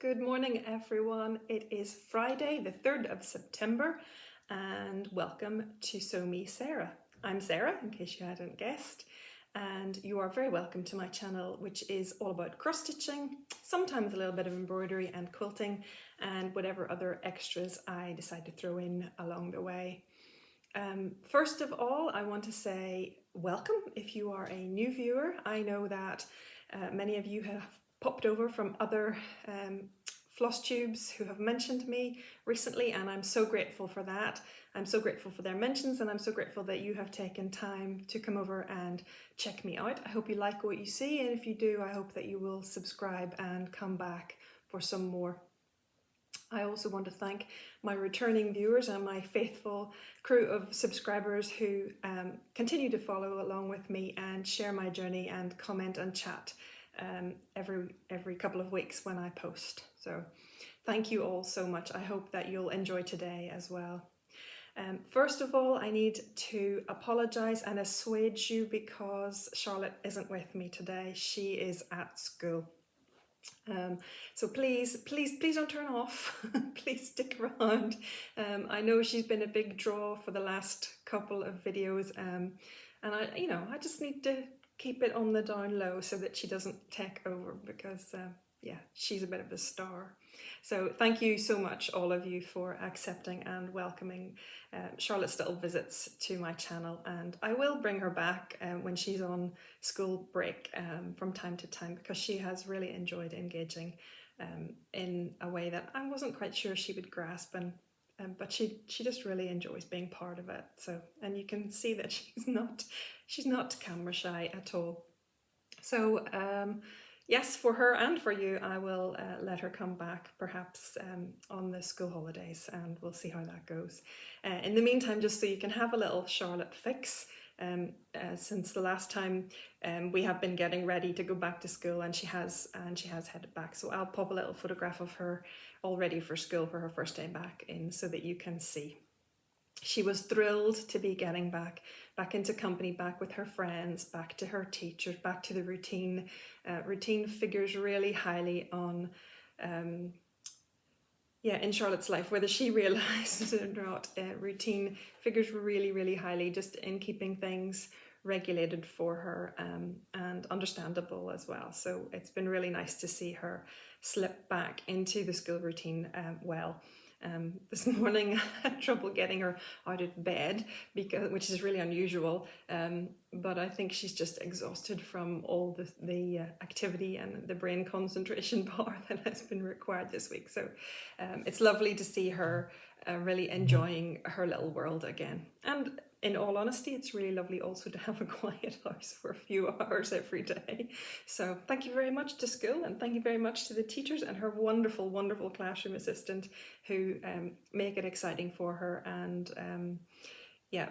Good morning, everyone. It is Friday, the 3rd of September, and welcome to Sew Me Sarah. I'm Sarah, in case you hadn't guessed, and you are very welcome to my channel, which is all about cross-stitching, sometimes a little bit of embroidery and quilting, and whatever other extras I decide to throw in along the way. First of all, I want to say welcome if you are a new viewer. I know that many of you have popped over from other Flosstubes who have mentioned me recently, and I'm so grateful for that. I'm so grateful for their mentions, and I'm so grateful that you have taken time to come over and check me out. I hope you like what you see, and if you do, I hope that you will subscribe and come back for some more. I also want to thank my returning viewers and my faithful crew of subscribers who continue to follow along with me and share my journey and comment and chat every couple of weeks when I post. So thank you all so much. I hope that you'll enjoy today as well. First of all, I need to apologise and assuage you because Charlotte isn't with me today. She is at school. So please don't turn off. Please stick around. I know she's been a big draw for the last couple of videos, and I just need to keep it on the down low so that she doesn't take over because yeah, she's a bit of a star. So thank you so much, all of you, for accepting and welcoming Charlotte's little visits to my channel, and I will bring her back when she's on school break from time to time, because she has really enjoyed engaging in a way that I wasn't quite sure she would grasp, and but she just really enjoys being part of it. So, and you can see that she's not camera shy at all. So yes, for her and for you, I will let her come back perhaps on the school holidays, and we'll see how that goes. In the meantime, just so you can have a little Charlotte fix, since the last time we have been getting ready to go back to school, and she has headed back. So I'll pop a little photograph of her all ready for school for her first day back in, so that you can see. She was thrilled to be getting back into company, back with her friends, back to her teachers, back to the routine. Routine figures really highly on, in Charlotte's life, whether she realizes it or not. Routine figures really highly just in keeping things regulated for her, and understandable as well. So it's been really nice to see her slip back into the school routine well. This morning I had trouble getting her out of bed, which is really unusual, but I think she's just exhausted from all the activity and the brain concentration power that has been required this week. So it's lovely to see her really enjoying her little world again. And in all honesty, it's really lovely also to have a quiet house for a few hours every day. So thank you very much to school, and thank you very much to the teachers and her wonderful classroom assistant who make it exciting for her, and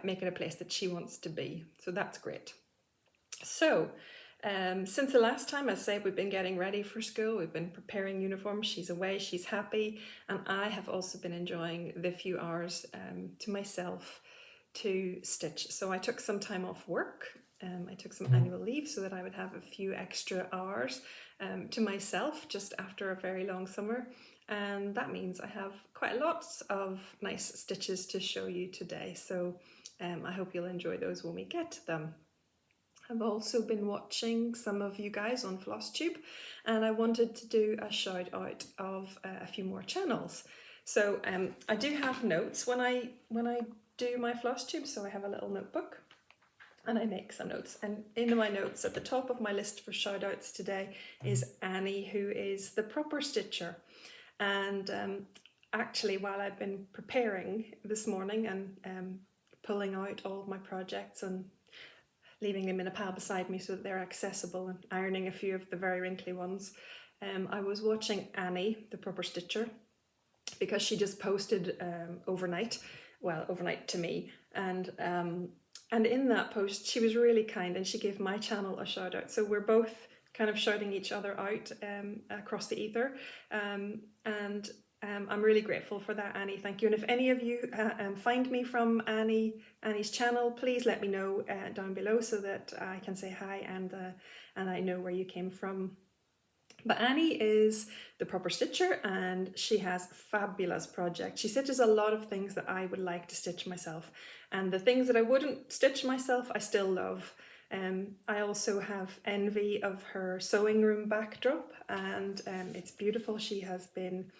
make it a place that she wants to be. So that's great. So since the last time, I say, we've been getting ready for school, we've been preparing uniforms, she's away, she's happy, and I have also been enjoying the few hours to myself to stitch. So I took some time off work. I took some annual leave so that I would have a few extra hours to myself just after a very long summer, and that means I have quite lots of nice stitches to show you today. So I hope you'll enjoy those when we get to them. I've also been watching some of you guys on Flosstube, and I wanted to do a shout out of a few more channels. So I do have notes when I do my Flosstube, so I have a little notebook and I make some notes, and in my notes at the top of my list for shout outs today is Annie, who is the proper stitcher. And actually, while I've been preparing this morning and pulling out all of my projects and leaving them in a pile beside me so that they're accessible, and ironing a few of the very wrinkly ones, I was watching Annie, the proper stitcher, because she just posted overnight to me, and in that post she was really kind, and she gave my channel a shout out. So we're both kind of shouting each other out across the ether, and I'm really grateful for that, Annie. Thank you. And if any of you find me from Annie's channel, please let me know down below so that I can say hi, and I know where you came from. But Annie is the proper stitcher and she has fabulous projects. She stitches a lot of things that I would like to stitch myself, and the things that I wouldn't stitch myself I still love. I also have envy of her sewing room backdrop, and it's beautiful. She has been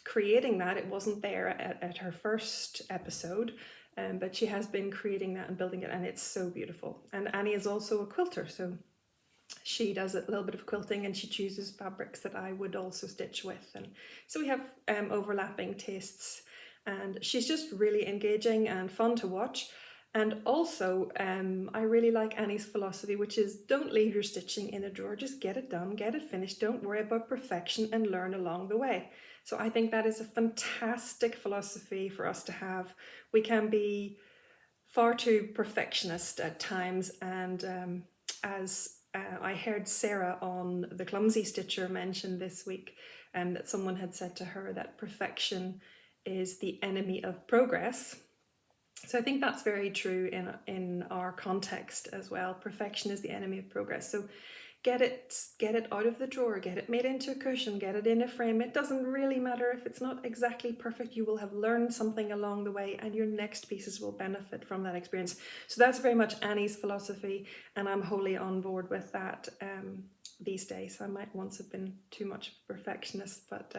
creating that. It wasn't there at her first episode, but she has been creating that and building it, and it's so beautiful. And Annie is also a quilter, so she does a little bit of quilting and she chooses fabrics that I would also stitch with, and so we have overlapping tastes, and she's just really engaging and fun to watch. And also I really like Annie's philosophy, which is don't leave your stitching in a drawer, just get it done, get it finished, don't worry about perfection and learn along the way. So I think that is a fantastic philosophy for us to have. We can be far too perfectionist at times, and as I heard Sarah on the Clumsy Stitcher mention this week, that someone had said to her that perfection is the enemy of progress. So I think that's very true in our context as well. Perfection is the enemy of progress. So get it out of the drawer, get it made into a cushion, get it in a frame. It doesn't really matter if it's not exactly perfect. You will have learned something along the way, and your next pieces will benefit from that experience. So that's very much Annie's philosophy, and I'm wholly on board with that these days. I might once have been too much of a perfectionist, but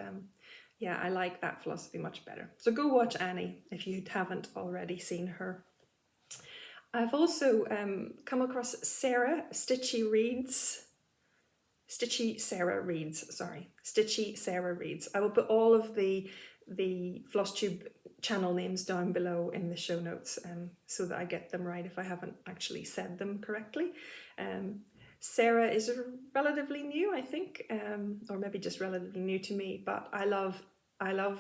yeah, I like that philosophy much better. So go watch Annie if you haven't already seen her. I've also come across Sarah Stitchy Sarah Reads. I will put all of the Flosstube channel names down below in the show notes, so that I get them right if I haven't actually said them correctly. Sarah is relatively new, I think, or maybe just relatively new to me, but I love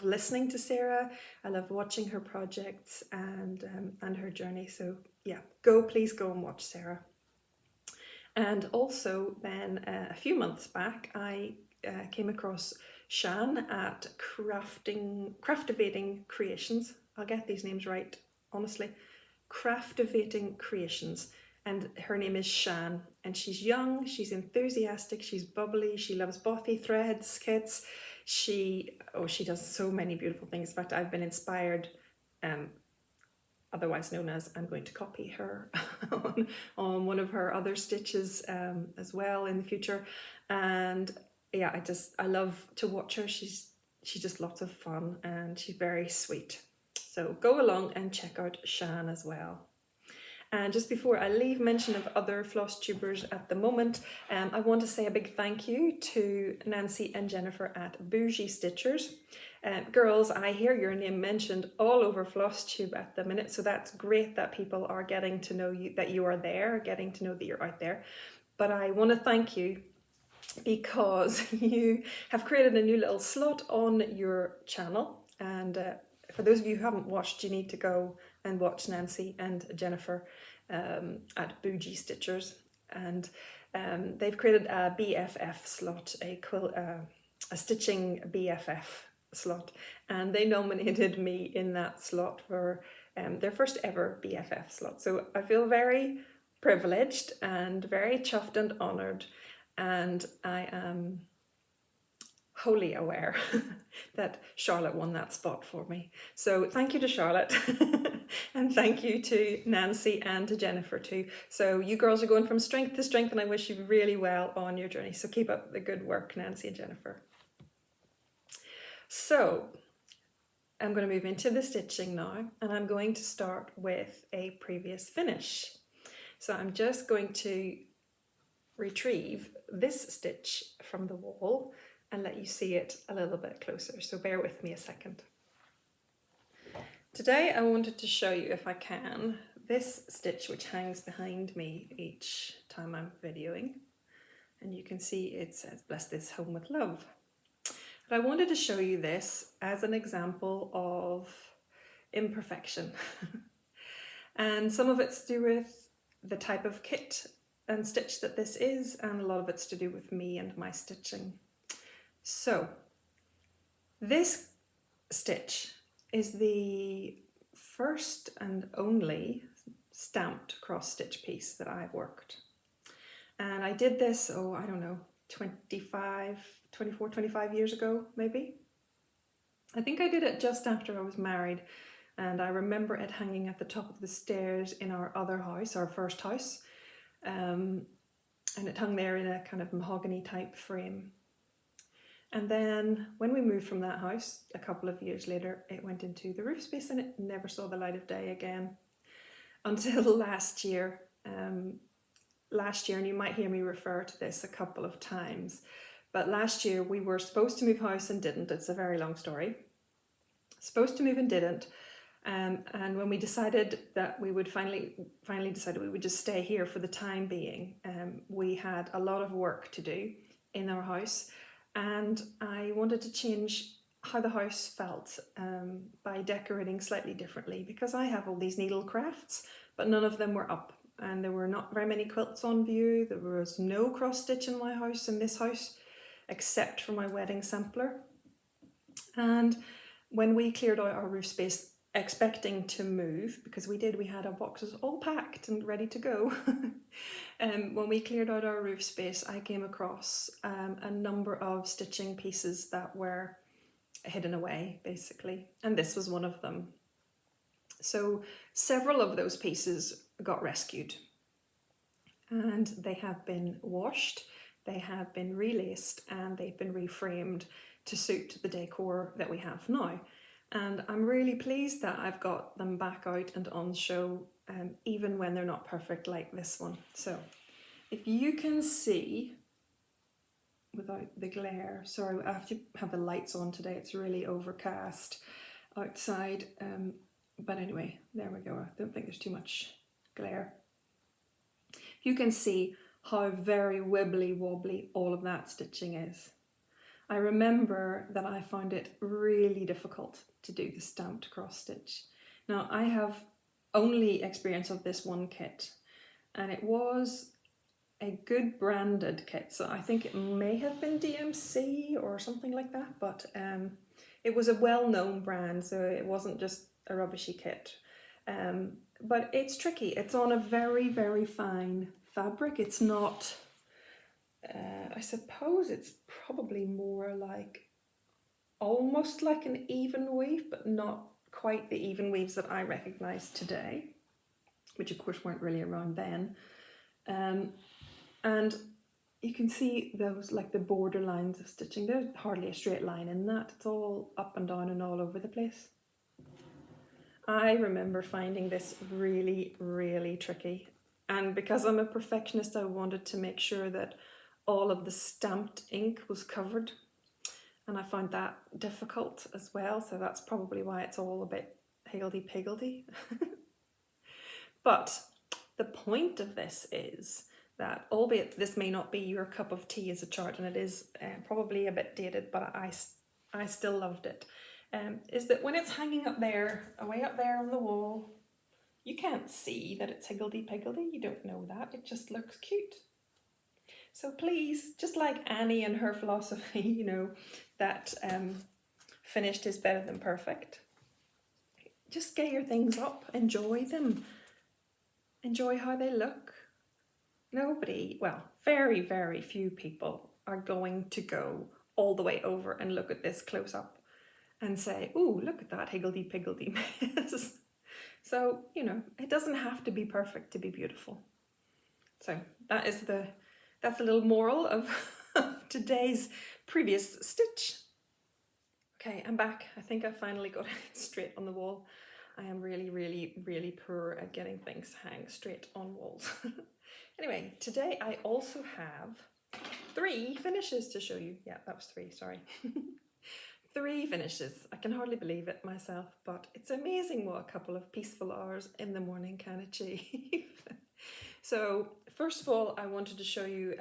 listening to Sarah. I love watching her projects and her journey. So yeah, please go and watch Sarah. And also then a few months back, I came across Sian at Craftivating Creations. I'll get these names right, honestly. Craftivating Creations. And her name is Sian, and she's young, she's enthusiastic, she's bubbly, she loves bothy threads, kits. She does so many beautiful things. In fact, I've been inspired, otherwise known as I'm going to copy her on one of her other stitches as well in the future. And yeah, I love to watch her. She's just lots of fun and she's very sweet. So go along and check out Sian as well. And just before I leave mention of other floss tubers at the moment, I want to say a big thank you to Nancy and Jennifer at Bougie Stitchers. Girls, I hear your name mentioned all over Flosstube at the minute, so that's great that people are getting to know you, that you are there, getting to know that you're out there. But I want to thank you because you have created a new little slot on your channel, and for those of you who haven't watched, you need to go and watch Nancy and Jennifer at Bougie Stitchers, and they've created a BFF slot, a stitching BFF slot, and they nominated me in that slot for their first ever BFF slot. So I feel very privileged and very chuffed and honoured, and I am wholly aware that Charlotte won that spot for me. So thank you to Charlotte and thank you to Nancy and to Jennifer too. So you girls are going from strength to strength, and I wish you really well on your journey. So keep up the good work, Nancy and Jennifer. So I'm going to move into the stitching now, and I'm going to start with a previous finish. So I'm just going to retrieve this stitch from the wall and let you see it a little bit closer. So bear with me a second. Today I wanted to show you, if I can, this stitch which hangs behind me each time I'm videoing. And you can see it says, "Bless this home with love." But I wanted to show you this as an example of imperfection. And some of it's to do with the type of kit and stitch that this is, and a lot of it's to do with me and my stitching. So this stitch is the first and only stamped cross stitch piece that I've worked. And I did this, I don't know, 24, 25 years ago, maybe. I think I did it just after I was married, and I remember it hanging at the top of the stairs in our other house, our first house, and it hung there in a kind of mahogany type frame. And then when we moved from that house a couple of years later, it went into the roof space and it never saw the light of day again until last year. And you might hear me refer to this a couple of times, but last year we were supposed to move house and didn't. It's a very long story. Supposed to move and didn't. And when we decided that we would finally decided we would just stay here for the time being, we had a lot of work to do in our house. And I wanted to change how the house felt by decorating slightly differently, because I have all these needle crafts, but none of them were up, and there were not very many quilts on view. There was no cross stitch in my house, in this house, except for my wedding sampler. And when we cleared out our roof space, expecting to move, because we had our boxes all packed and ready to go. When we cleared out our roof space, I came across a number of stitching pieces that were hidden away, basically, and this was one of them. So several of those pieces got rescued, and they have been washed, they have been relaced, and they've been reframed to suit the decor that we have now. And I'm really pleased that I've got them back out and on show, even when they're not perfect like this one. So if you can see, without the glare, sorry, I have to have the lights on today, it's really overcast outside, but anyway, there we go. I don't think there's too much glare. You can see how very wibbly wobbly all of that stitching is. I remember that I found it really difficult to do the stamped cross stitch. Now, I have only experience of this one kit, and it was a good branded kit, so I think it may have been DMC or something like that, but it was a well-known brand, so it wasn't just a rubbishy kit. But it's tricky. It's on a very, very fine fabric. It's not... I suppose it's probably more like, almost like an even weave, but not quite the even weaves that I recognise today, which of course weren't really around then. And you can see those, like the border lines of stitching. There's hardly a straight line in that. It's all up and down and all over the place. I remember finding this really, really tricky. And because I'm a perfectionist, I wanted to make sure that all of the stamped ink was covered, and I found that difficult as well, so that's probably why it's all a bit higgledy-piggledy. But the point of this is that, albeit this may not be your cup of tea as a chart, and it is probably a bit dated, but I still loved it, is that when it's hanging up there, away up there on the wall, you can't see that it's higgledy-piggledy, you don't know that, it just looks cute. So please, just like Annie and her philosophy, you know, that finished is better than perfect. Just get your things up, enjoy them, enjoy how they look. Nobody, well, very, very few people are going to go all the way over and look at this close up and say, ooh, look at that higgledy-piggledy mess. So, you know, it doesn't have to be perfect to be beautiful. So that's the little moral of today's previous stitch. Okay, I'm back. I think I finally got it straight on the wall. I am really, really, really poor at getting things hang straight on walls. Anyway, today I also have 3 finishes to show you. Yeah, that was 3, sorry. 3 finishes. I can hardly believe it myself, but it's amazing what a couple of peaceful hours in the morning can achieve. So first of all, I wanted to show you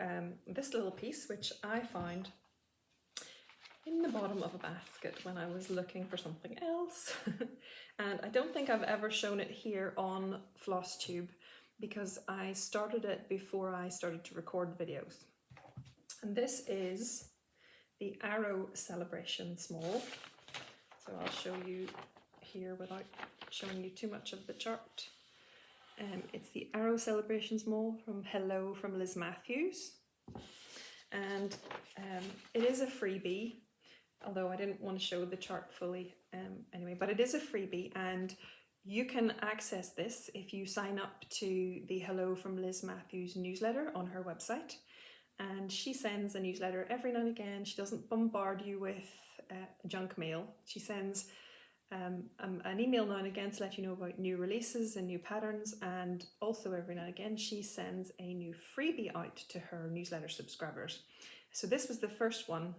this little piece, which I found in the bottom of a basket when I was looking for something else. And I don't think I've ever shown it here on Flosstube, because I started it before I started to record videos. And this is the Arrow Celebration Small. So I'll show you here without showing you too much of the chart. It's the Arrow Celebration Small from Hello from Liz Matthews. and it is a freebie, although I didn't want to show the chart fully anyway, but it is a freebie, and you can access this if you sign up to the Hello from Liz Matthews newsletter on her website. And she sends a newsletter every now and again. She doesn't bombard you with junk mail. She sends an email now and again to let you know about new releases and new patterns, and also every now and again she sends a new freebie out to her newsletter subscribers. So this was the first one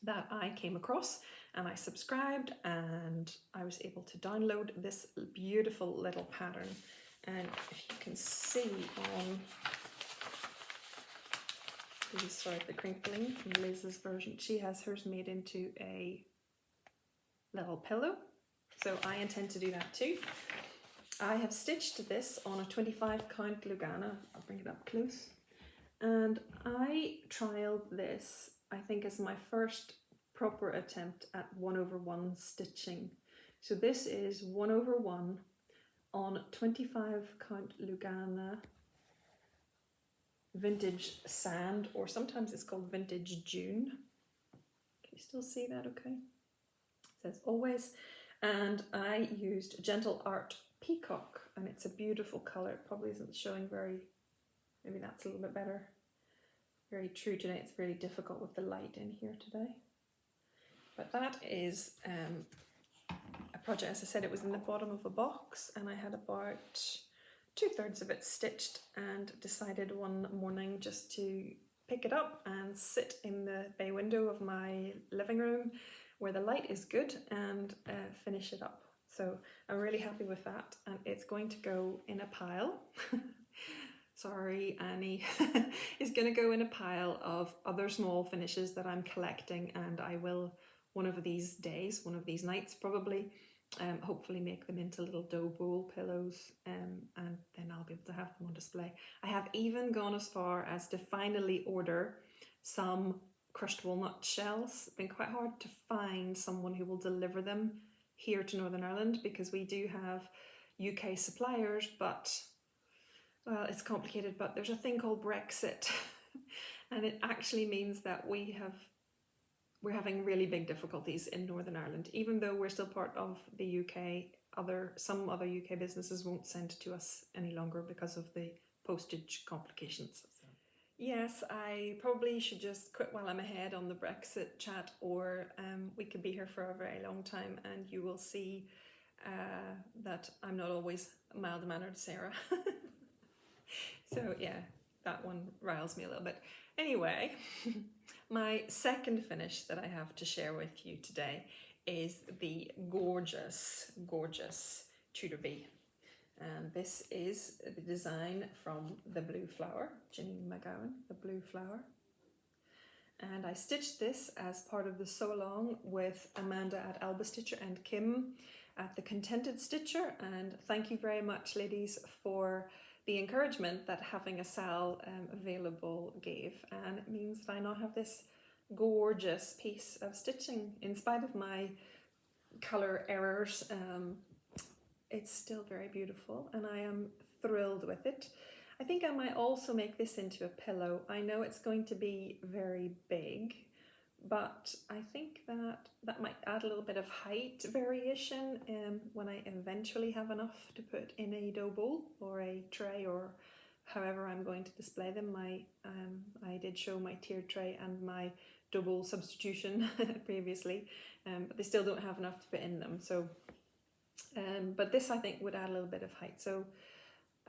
that I came across, and I subscribed, and I was able to download this beautiful little pattern. And if you can see on the crinkling from Liz's version, she has hers made into a little pillow, so I intend to do that too. I have stitched this on a 25 count Lugana. I'll bring it up close, and I trialed this, I think, as my first proper attempt at 1/1 stitching. So this is 1/1 on 25 count Lugana vintage sand, or sometimes it's called vintage June. Can you still see that okay? It says always. And I used Gentle Art Peacock, and it's a beautiful color. It probably isn't showing very, maybe that's a little bit better. Very true today. It's really difficult with the light in here today. But that is a project, as I said, it was in the bottom of a box, and I had about 2/3 of it stitched, and decided one morning just to pick it up and sit in the bay window of my living room where the light is good, and finish it up. So I'm really happy with that, and it's going to go in a pile. Sorry, Annie. It's going to go in a pile of other small finishes that I'm collecting, and I will, one of these days, one of these nights probably, hopefully make them into little dough bowl pillows, and then I'll be able to have them on display. I have even gone as far as to finally order some crushed walnut shells. It's been quite hard to find someone who will deliver them here to Northern Ireland, because we do have UK suppliers, but well, it's complicated, but there's a thing called Brexit and it actually means that we're having really big difficulties in Northern Ireland. Even though we're still part of the UK, some other UK businesses won't send to us any longer because of the postage complications. So, yes, I probably should just quit while I'm ahead on the Brexit chat, or we could be here for a very long time, and you will see that I'm not always mild-mannered Sarah. So yeah, that one riles me a little bit. Anyway, my second finish that I have to share with you today is the gorgeous, gorgeous Tudor Bee. And this is the design from the Blue Flower, Janine McGowan, the Blue Flower. And I stitched this as part of the sew along with Amanda at Alba Stitcher and Kim at the Contented Stitcher. And thank you very much, ladies, for the encouragement that having a SAL available gave, and it means that I now have this gorgeous piece of stitching. In spite of my colour errors, it's still very beautiful, and I am thrilled with it. I think I might also make this into a pillow. I know it's going to be very big, but I think that might add a little bit of height variation when I eventually have enough to put in a dough bowl or a tray, or however I'm going to display them. I did show my tiered tray and my dough bowl substitution previously, but they still don't have enough to put in them. So, but this I think would add a little bit of height. So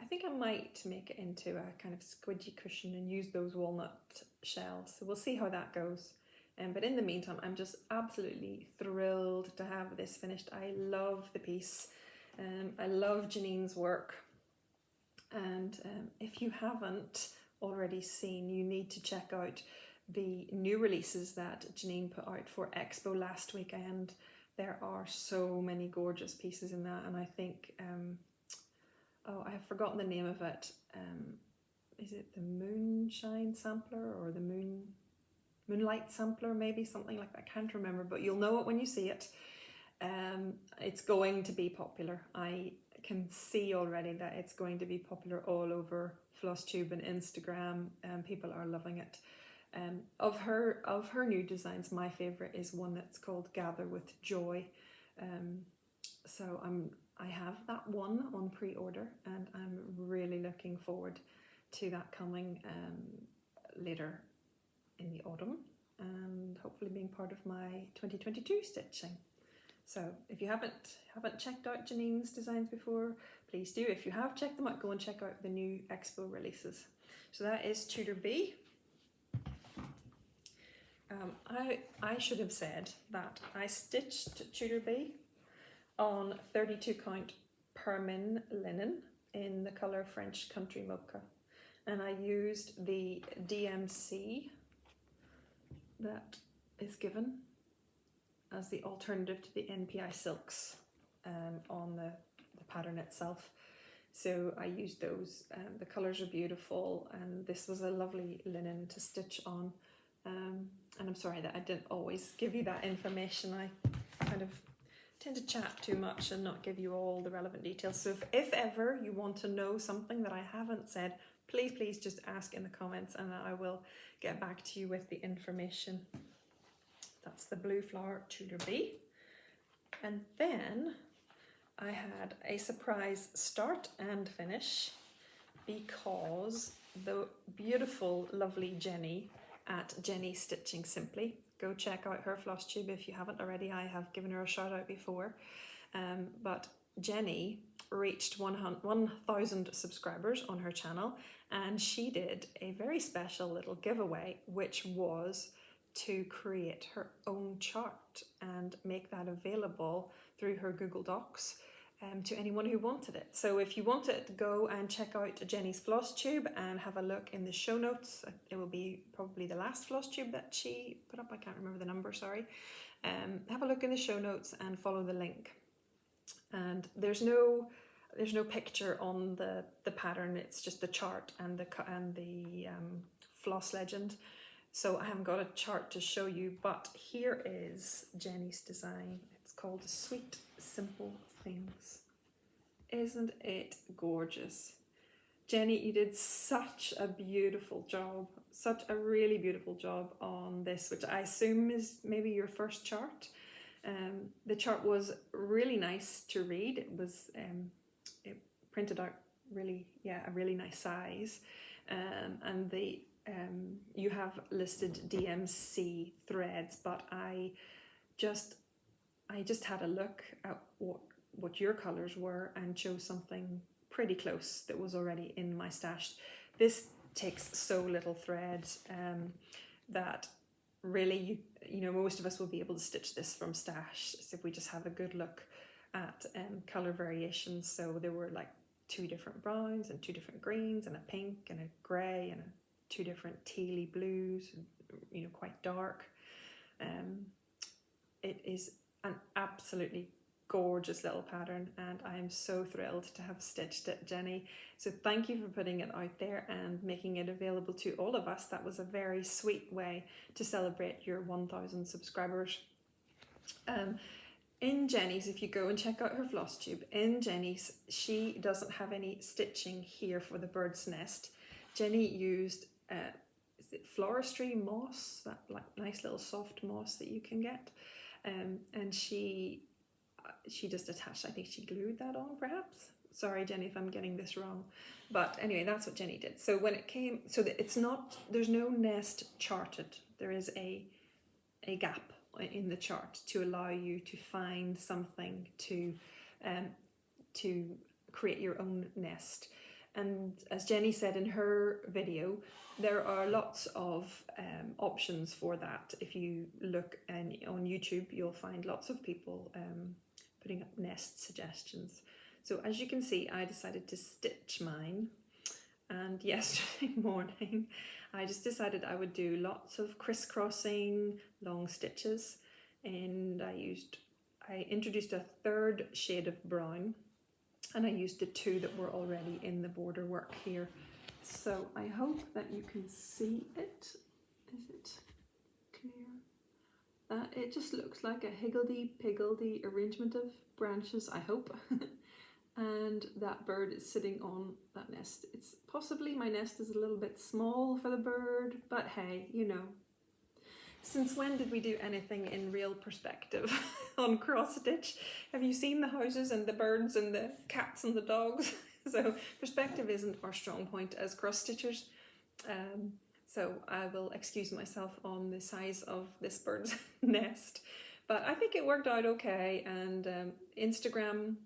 I think I might make it into a kind of squidgy cushion and use those walnut shells. So we'll see how that goes. But in the meantime, I'm just absolutely thrilled to have this finished. I love the piece. I love Janine's work. And if you haven't already seen, you need to check out the new releases that Janine put out for Expo last weekend. There are so many gorgeous pieces in that. And I think, oh, I have forgotten the name of it. Is it the Moonshine Sampler or the Moonlight Sampler, maybe something like that? I can't remember, but you'll know it when you see it. It's going to be popular. I can see already that it's going to be popular all over Flosstube and Instagram, and people are loving it. Of her new designs, my favorite is one that's called Gather with Joy. So I have that one on pre-order, and I'm really looking forward to that coming later in the autumn, and hopefully being part of my 2022 stitching. So if you haven't checked out Janine's designs before, please do. If you have checked them out, go and check out the new Expo releases. So that is Tudor Bee. I should have said that I stitched Tudor Bee on 32 count Permin linen in the colour French Country Mocha, and I used the DMC that is given as the alternative to the NPI silks on the pattern itself. So I used those. The colours are beautiful, and this was a lovely linen to stitch on. And I'm sorry that I didn't always give you that information. I kind of tend to chat too much and not give you all the relevant details. So if ever you want to know something that I haven't said, please just ask in the comments, and I will get back to you with the information. That's the Blue Flower Tudor Bee. And then I had a surprise start and finish, because the beautiful, lovely Jenny at Jenny Stitching Simply, go check out her Flosstube if you haven't already. I have given her a shout out before. But Jenny reached 1,000 subscribers on her channel, and she did a very special little giveaway, which was to create her own chart and make that available through her Google Docs to anyone who wanted it. So if you want it, go and check out Jenny's Flosstube and have a look in the show notes. It will be probably the last Flosstube that she put up. I can't remember the number, sorry. Have a look in the show notes and follow the link. And there's no picture on the pattern. It's just the chart and the floss legend. So I haven't got a chart to show you, but here is Jenny's design. It's called Sweet Simple Things. Isn't it gorgeous? Jenny, you did such a beautiful job, such a really beautiful job on this, which I assume is maybe your first chart. The chart was really nice to read. It was it printed out really, a really nice size, and the you have listed DMC threads, but I just had a look at what your colors were and chose something pretty close that was already in my stash. This takes so little thread that really, you know, most of us will be able to stitch this from stash if we just have a good look at color variations. So there were like 2 different browns and 2 different greens and a pink and a grey and 2 different tealy blues, you know, quite dark. It is an absolutely gorgeous little pattern, and I am so thrilled to have stitched it, Jenny. So thank you for putting it out there and making it available to all of us. That was a very sweet way to celebrate your 1,000 subscribers. In Jenny's, if you go and check out her Flosstube, in Jenny's, she doesn't have any stitching here for the bird's nest. Jenny used is it floristry moss, that like nice little soft moss that you can get, and she just attached, I think she glued that on perhaps. Sorry Jenny if I'm getting this wrong, but anyway, that's what Jenny did. So when it came, so that it's not, there's no nest charted, there is a gap in the chart to allow you to find something to create your own nest. And as Jenny said in her video, there are lots of options for that. If you look on YouTube, you'll find lots of people putting up nest suggestions. So as you can see, I decided to stitch mine, and yesterday morning I just decided I would do lots of crisscrossing long stitches, and I introduced a 3rd shade of brown, and I used the 2 that were already in the border work here. So I hope that you can see it. Is it clear? It just looks like a higgledy-piggledy arrangement of branches, I hope. and that bird is sitting on that nest. It's possibly my nest is a little bit small for the bird, but hey, you know. Since when did we do anything in real perspective on cross stitch? Have you seen the houses and the birds and the cats and the dogs? So perspective isn't our strong point as cross stitchers. So I will excuse myself on the size of this bird's nest. But I think it worked out okay, and Instagram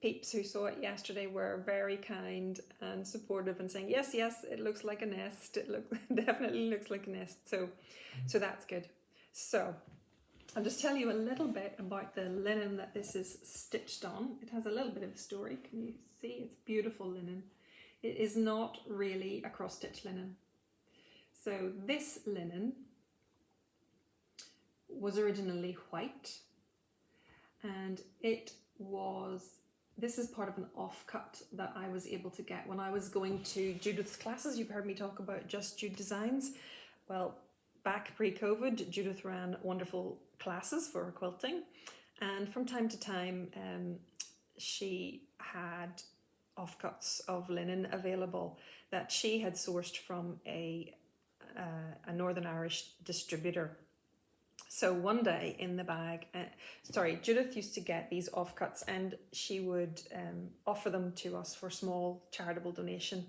peeps who saw it yesterday were very kind and supportive and saying, yes, it looks like a nest. It definitely looks like a nest. So that's good. So I'll just tell you a little bit about the linen that this is stitched on. It has a little bit of a story. Can you see? It's beautiful linen. It is not really a cross stitch linen. So this linen was originally white, and this is part of an offcut that I was able to get when I was going to Judith's classes. You've heard me talk about Just Jude Designs. Well, back pre-COVID, Judith ran wonderful classes for her quilting, and from time to time she had offcuts of linen available that she had sourced from a Northern Irish distributor. So one day in the bag, Judith used to get these offcuts, and she would offer them to us for small charitable donation.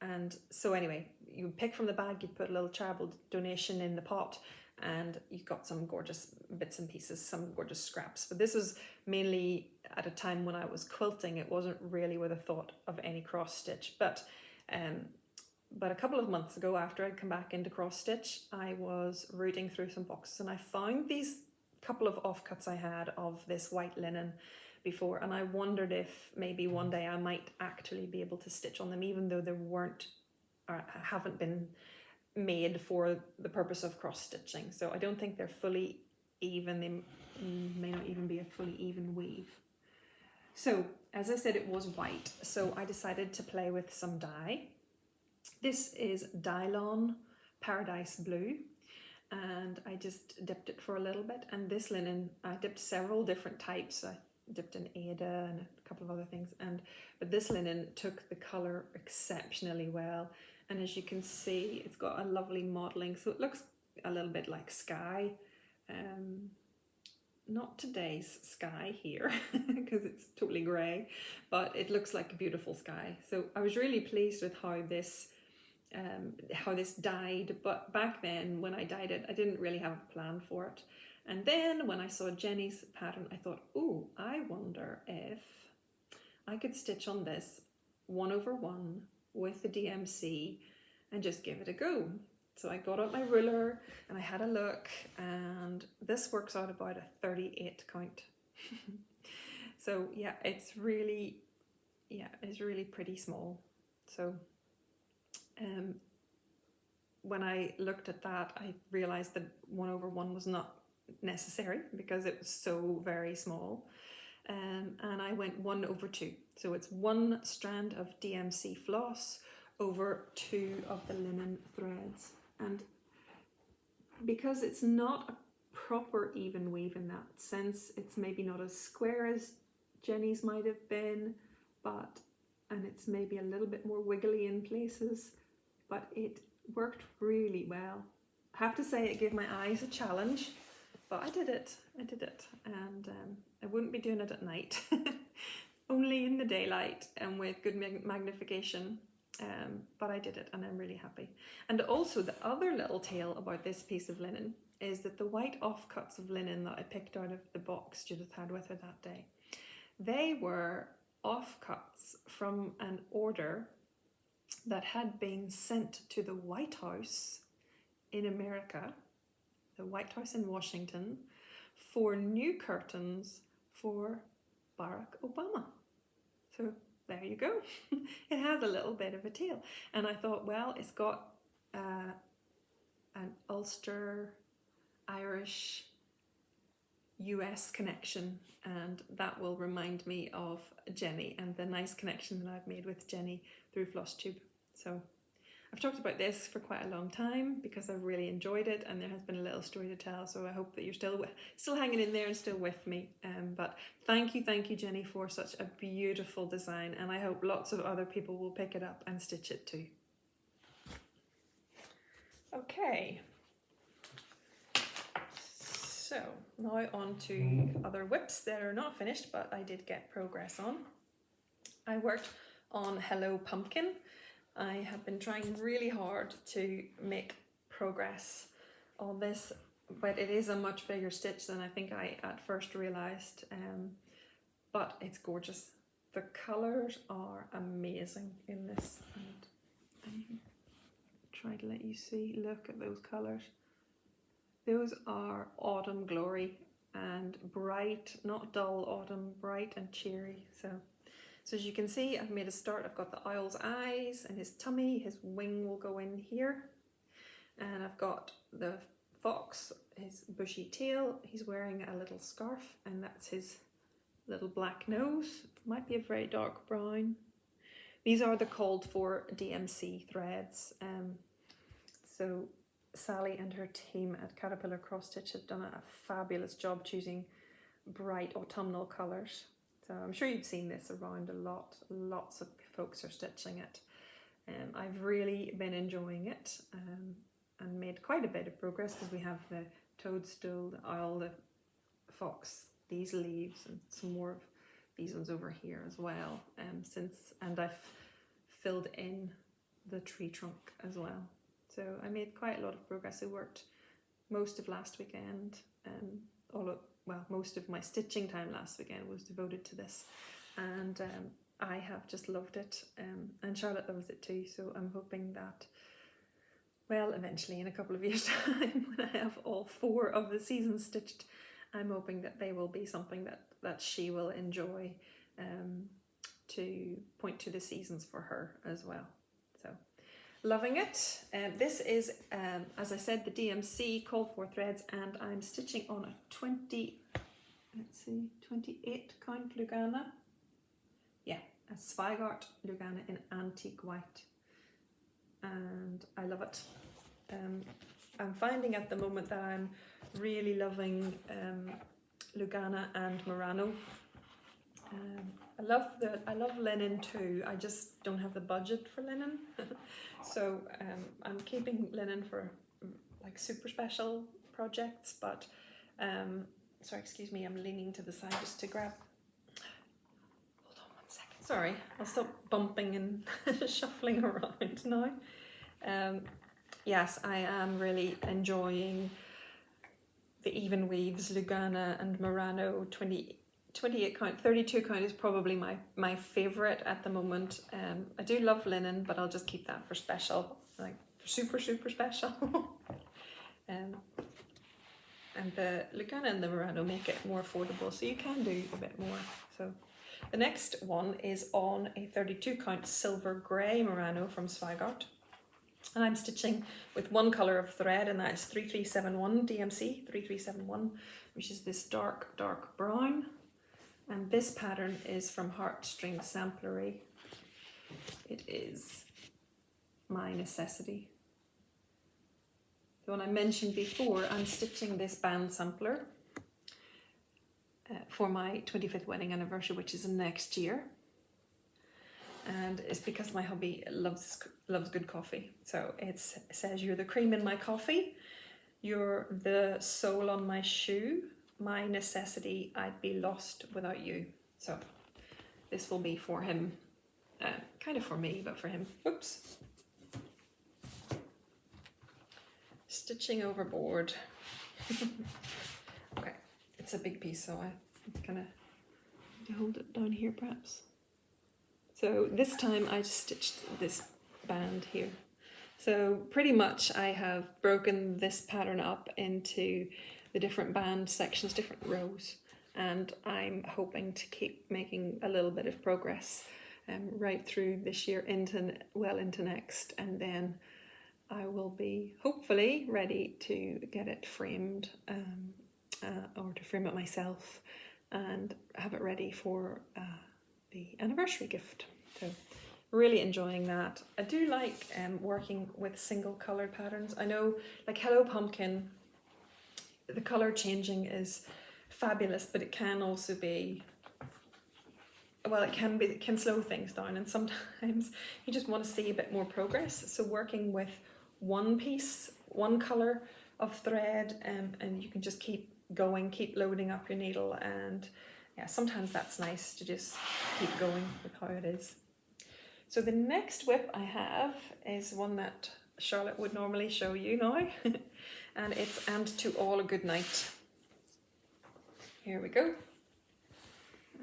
And so anyway, you pick from the bag, you put a little charitable donation in the pot, and you got some gorgeous bits and pieces, some gorgeous scraps. But this was mainly at a time when I was quilting. It wasn't really with a thought of any cross stitch. But a couple of months ago, after I'd come back into cross stitch, I was rooting through some boxes, and I found these couple of offcuts I had of this white linen before, and I wondered if maybe one day I might actually be able to stitch on them, even though they weren't or haven't been made for the purpose of cross stitching. So I don't think they're fully even. They may not even be a fully even weave. So as I said, it was white, so I decided to play with some dye. This is Dylon Paradise Blue, and I just dipped it for a little bit. And this linen, I dipped several different types. I dipped in Ada and a couple of other things, but this linen took the colour exceptionally well. And as you can see, it's got a lovely modelling, so it looks a little bit like sky. Not today's sky here because it's totally grey, but it looks like a beautiful sky. So I was really pleased with how this dyed, but back then when I dyed it, I didn't really have a plan for it. And then when I saw Jenny's pattern, I thought, oh, I wonder if I could stitch on this 1/1 with the DMC and just give it a go. So I got out my ruler and I had a look, and this works out about a 38 count. So yeah, it's really pretty small. So when I looked at that, I realized that 1/1 was not necessary because it was so very small. And I went 1/2. So it's 1 strand of DMC floss over 2 of the linen threads. And because it's not a proper even weave in that sense, it's maybe not as square as Jenny's might have been, and it's maybe a little bit more wiggly in places, but it worked really well. I have to say it gave my eyes a challenge, but I did it, and I wouldn't be doing it at night, only in the daylight and with good magnification. But I did it, and I'm really happy. And also the other little tale about this piece of linen is that the white offcuts of linen that I picked out of the box Judith had with her that day, they were offcuts from an order that had been sent to the White House in America, the White House in Washington, for new curtains for Barack Obama. So there you go. It has a little bit of a tail. And I thought, well, it's got an Ulster, Irish, US connection, and that will remind me of Jenny and the nice connection that I've made with Jenny through Flosstube. So I've talked about this for quite a long time because I've really enjoyed it, and there has been a little story to tell, so I hope that you're still hanging in there and still with me. But thank you Jenny for such a beautiful design, and I hope lots of other people will pick it up and stitch it too. Okay, so now on to other whips that are not finished but I did get progress on. I worked on Hello Pumpkin. I have been trying really hard to make progress on this, but it is a much bigger stitch than I think I at first realised, but it's gorgeous. The colours are amazing in this, and I try to let you see, look at those colours. Those are autumn glory and bright, not dull autumn, bright and cheery. So as you can see, I've made a start. I've got the owl's eyes and his tummy, his wing will go in here. And I've got the fox, his bushy tail. He's wearing a little scarf, and that's his little black nose. Might be a very dark brown. These are the called for DMC threads. So Sally and her team at Caterpillar Cross Stitch have done a fabulous job choosing bright autumnal colours. So I'm sure you've seen this around a lot. Lots of folks are stitching it. I've really been enjoying it, and made quite a bit of progress because we have the toadstool, the owl, the fox, these leaves, and some more of these ones over here as well. And I've filled in the tree trunk as well. So I made quite a lot of progress. I worked most of last weekend, most of my stitching time last weekend was devoted to this, and I have just loved it, and Charlotte loves it too, so I'm hoping that, well, eventually in a couple of years time when I have all 4 of the seasons stitched, I'm hoping that they will be something that she will enjoy, to point to the seasons for her as well. So loving it. This is, as I said, the DMC called for threads, and I'm stitching on a 28 count Lugana. Yeah, a Zweigart Lugana in antique white, and I love it. I'm finding at the moment that I'm really loving Lugana and Murano. I love linen too. I just don't have the budget for linen. So I'm keeping linen for like super special projects, but sorry, excuse me, I'm leaning to the side just to grab. Hold on 1 second. Sorry, I'll stop bumping and shuffling around now. Yes, I am really enjoying the even weaves Lugana and Murano 28 count. 32 count is probably my favourite at the moment. I do love linen, but I'll just keep that for special, like super special. And the Lugana and the Murano make it more affordable, so you can do a bit more. So the next one is on a 32 count silver grey Murano from Zweigart, and I'm stitching with one colour of thread, and that is 3371 DMC 3371, which is this dark brown. And this pattern is from Heartstring Samplery. It is My Necessity. The one I mentioned before, I'm stitching this band sampler for my 25th wedding anniversary, which is next year. And it's because my hubby loves good coffee. So it says, "You're the cream in my coffee, you're the sole on my shoe, my necessity, I'd be lost without you." So this will be for him, kind of for me, but for him. Oops. Stitching overboard. Okay, it's a big piece, so I kind of need to hold it down here perhaps. So this time I just stitched this band here. So pretty much I have broken this pattern up into the different band sections, different rows, and I'm hoping to keep making a little bit of progress right through this year into next, and then I will be hopefully ready to get it framed, or to frame it myself and have it ready for the anniversary gift. So Really enjoying that. I do like working with single coloured patterns. I know, like Hello Pumpkin, the colour changing is fabulous, but it can also be, well, it can slow things down, and sometimes you just want to see a bit more progress. So working with one piece, one colour of thread, and you can just keep going, keep loading up your needle, and yeah, sometimes that's nice to just keep going with how it is. So the next whip I have is one that Charlotte would normally show you now, and it's "And to All a Good Night." Here we go.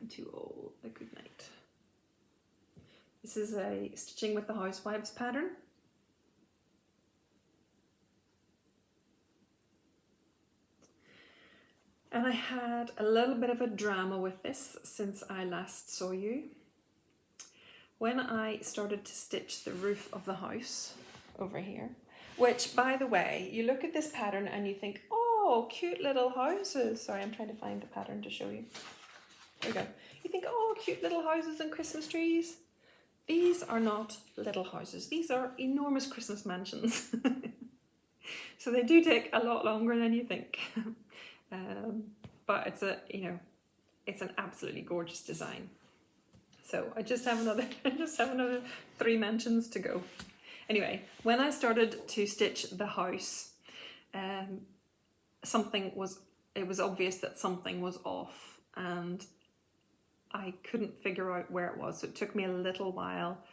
"And to All a Good Night." This is a Stitching with the Housewives pattern. And I had a little bit of a drama with this since I last saw you. When I started to stitch the roof of the house over here, which, by the way, you look at this pattern and you think, oh, cute little houses. Sorry, I'm trying to find the pattern to show you. There we go. You think, oh, cute little houses and Christmas trees. These are not little houses. These are enormous Christmas mansions. So they do take a lot longer than you think. But it's it's an absolutely gorgeous design. So I just have another 3 mentions to go. Anyway, when I started to stitch the house, it was obvious that something was off, and I couldn't figure out where it was. So it took me a little while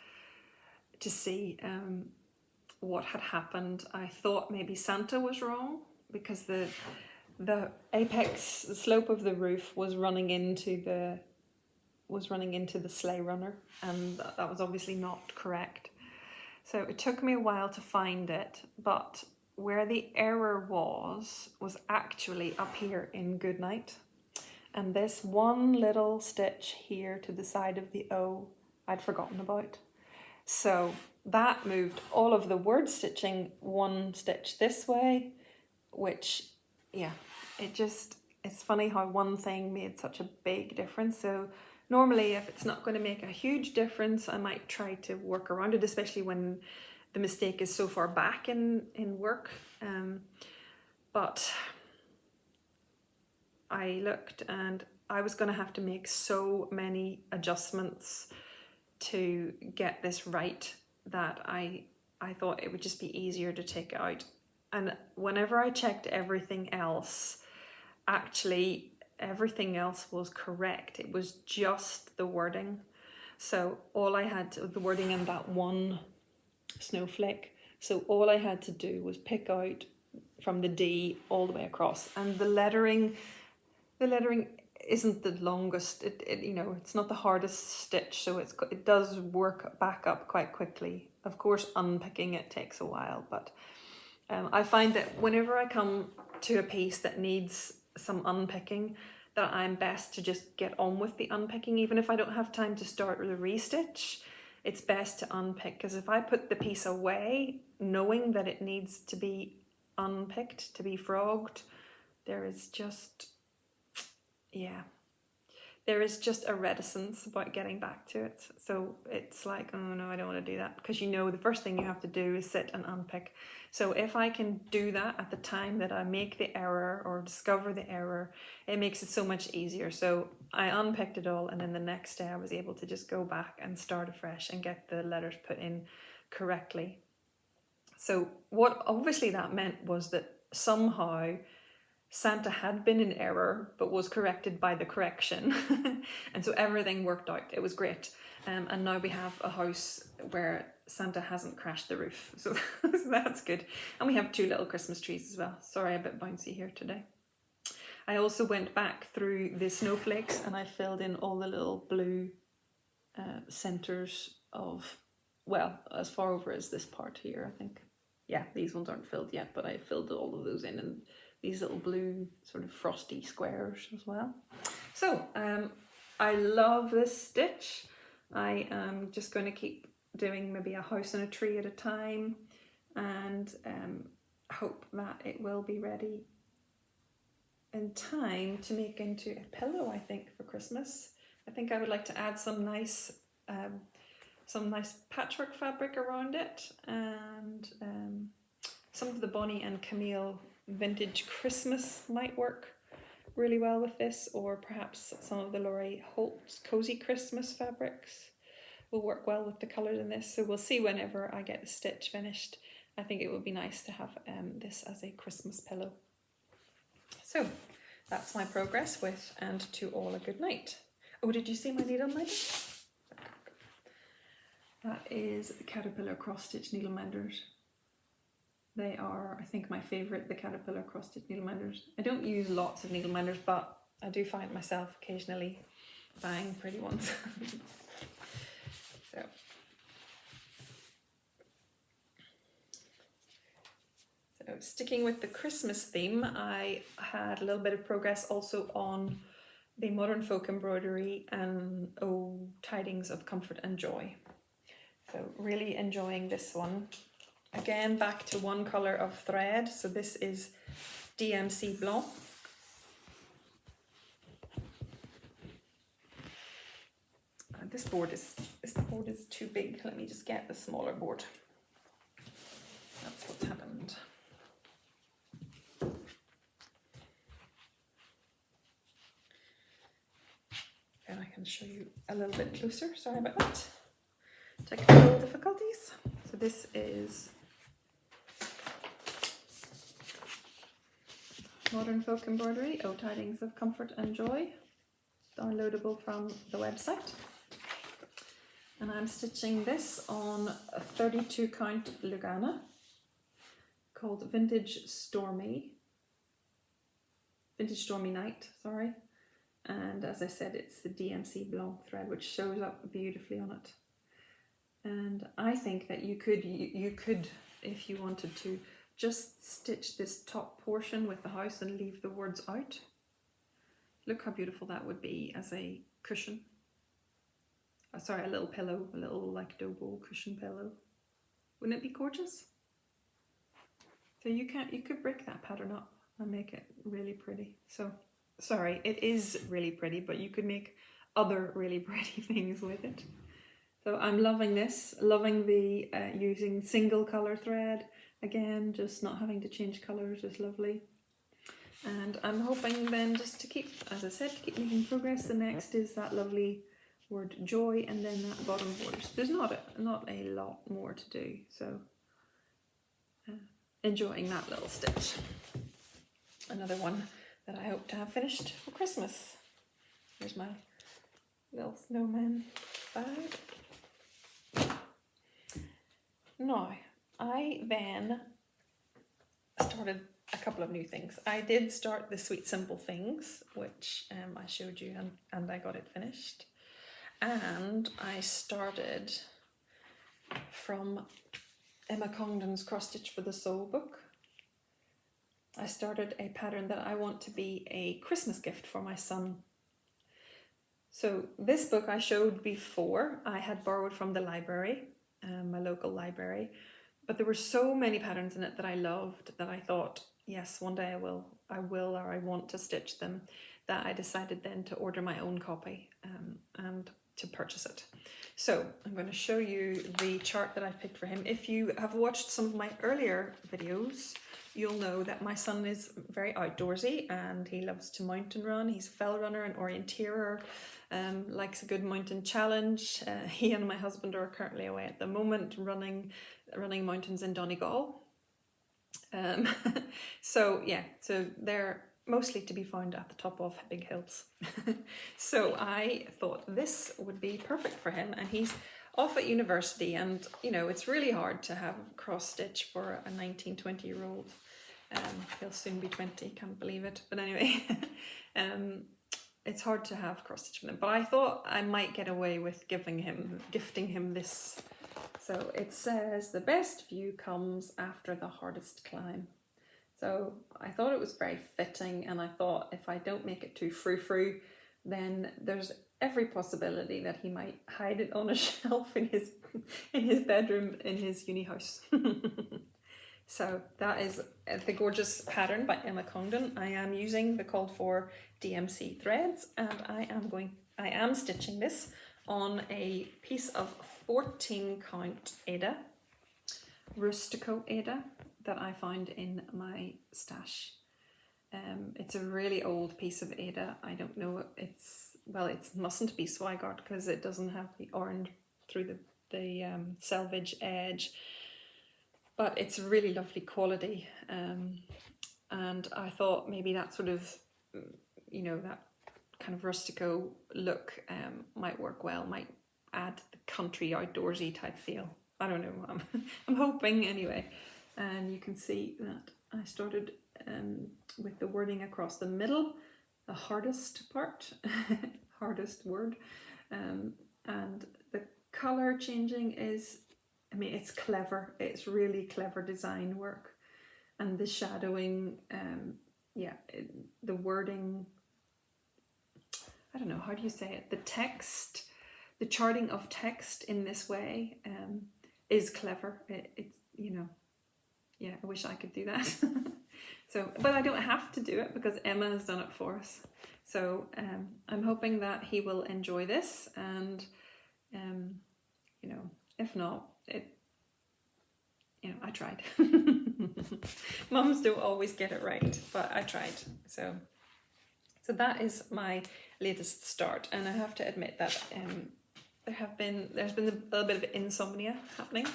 to see what had happened. I thought maybe Santa was wrong, because the apex, the slope of the roof was running into the sleigh runner, and that was obviously not correct. So it took me a while to find it, but where the error was actually up here in Goodnight. And this one little stitch here to the side of the O, I'd forgotten about. So that moved all of the word stitching one stitch this way, which, yeah, it's funny how one thing made such a big difference. So normally, if it's not going to make a huge difference, I might try to work around it, especially when the mistake is so far back in work. But I looked, and I was going to have to make so many adjustments to get this right that I thought it would just be easier to take it out. And whenever I checked everything else, actually everything else was correct. It was just the wording. So all I had to, the wording in that one snowflake. So all I had to do was pick out from the D all the way across, and the lettering isn't the longest. It's not the hardest stitch, so it does work back up quite quickly. Of course, unpicking it takes a while, but I find that whenever I come to a piece that needs some unpicking, that I'm best to just get on with the unpicking. Even if I don't have time to start with a restitch, it's best to unpick, because if I put the piece away knowing that it needs to be unpicked, to be frogged, there is just a reticence about getting back to it. So it's like, oh no, I don't want to do that, because the first thing you have to do is sit and unpick. So if I can do that at the time that I make the error or discover the error, it makes it so much easier. So I unpicked it all, and then the next day I was able to just go back and start afresh and get the letters put in correctly. So what obviously that meant was that somehow Santa had been in error but was corrected by the correction. And so everything worked out. It was great. And now we have a house where Santa hasn't crashed the roof. So that's good. And we have 2 little Christmas trees as well. Sorry, a bit bouncy here today. I also went back through the snowflakes, and I filled in all the little blue centres of, well, as far over as this part here, I think. Yeah, these ones aren't filled yet, but I filled all of those in, and these little blue sort of frosty squares as well. So I love this stitch. I am just going to keep doing maybe a house and a tree at a time, and hope that it will be ready in time to make into a pillow, I think, for Christmas. I think I would like to add some nice some nice patchwork fabric around it, and some of the Bonnie and Camille vintage Christmas might work really well with this, or perhaps some of the Laurie Holt's cozy Christmas fabrics will work well with the colours in this. So we'll see whenever I get the stitch finished. I think it would be nice to have this as a Christmas pillow. So that's my progress with And to All a Good Night. Oh, did you see my needle minder? That is Caterpillar cross stitch needle minders. They are, I think, my favourite, the Caterpillar cross stitch needle minders. I don't use lots of needle minders, but I do find myself occasionally buying pretty ones. So sticking with the Christmas theme, I had a little bit of progress also on the Modern Folk Embroidery and Oh Tidings of Comfort and Joy. So really enjoying this one. Again, back to one colour of thread. So this is DMC Blanc. This board is too big. Let me just get the smaller board. That's what's happened. And I can show you a little bit closer. Sorry about that. Technical difficulties. So this is Modern Folk Embroidery, Oh Tidings of Comfort and Joy, downloadable from the website. And I'm stitching this on a 32 count Lugana called Vintage Stormy Night, sorry. And as I said, it's the DMC Blanc thread, which shows up beautifully on it. And I think that you could, if you wanted to, just stitch this top portion with the house and leave the words out. Look how beautiful that would be as a cushion. Sorry, a little pillow, a little like dough bowl cushion pillow. Wouldn't it be gorgeous? So you could break that pattern up and make it really pretty. So, sorry, it is really pretty, but you could make other really pretty things with it. So I'm loving this, loving the using single colour thread. Again, just not having to change colours is lovely. And I'm hoping then just to keep, as I said, to keep making progress. The next is that lovely word joy, and then that bottom border. So there's not a lot more to do. So enjoying that little stitch. Another one that I hope to have finished for Christmas. Here's my little snowman bag. Now, I then started a couple of new things. I did start the Sweet Simple Things, which I showed you, and I got it finished. And I started from Emma Congdon's Cross Stitch for the Soul book. I started a pattern that I want to be a Christmas gift for my son. So this book I showed before, I had borrowed from the library, my local library, but there were so many patterns in it that I loved that I thought, yes, one day I want to stitch them, that I decided then to order my own copy and to purchase it. So I'm going to show you the chart that I picked for him. If you have watched some of my earlier videos, you'll know that my son is very outdoorsy and he loves to mountain run. He's a fell runner and orienteerer, likes a good mountain challenge. He and my husband are currently away at the moment running mountains in Donegal. So they're mostly to be found at the top of big hills. So I thought this would be perfect for him, and he's off at university, and you know it's really hard to have cross stitch for a 19-20-year-old. He'll soon be 20, can't believe it, but anyway. It's hard to have cross stitch for them, but I thought I might get away with gifting him this. So it says the best view comes after the hardest climb. So I thought it was very fitting, and I thought if I don't make it too frou-frou, then there's every possibility that he might hide it on a shelf in his bedroom in his uni house. So that is the gorgeous pattern by Emma Congdon. I am using the called for DMC threads, and I am stitching this on a piece of 14 count Ada, Rustico Ada, that I found in my stash. It's a really old piece of Ada. I don't know, it mustn't be Swigart because it doesn't have the orange through the selvage edge, but it's really lovely quality. And I thought maybe that sort of, you know, that kind of rustico look might work well, might add the country outdoorsy type feel. I don't know, I'm hoping anyway. And you can see that I started with the wording across the middle, the hardest part, hardest word, and the colour changing is, I mean, it's clever, it's really clever design work, and the shadowing, the wording, I don't know, how do you say it, the text, the charting of text in this way is clever. It's, you know, yeah, I wish I could do that. So, but I don't have to do it because Emma has done it for us. So I'm hoping that he will enjoy this, and you know, if not, I tried. Mums don't always get it right, but I tried. So that is my latest start, and I have to admit that there's been a little bit of insomnia happening,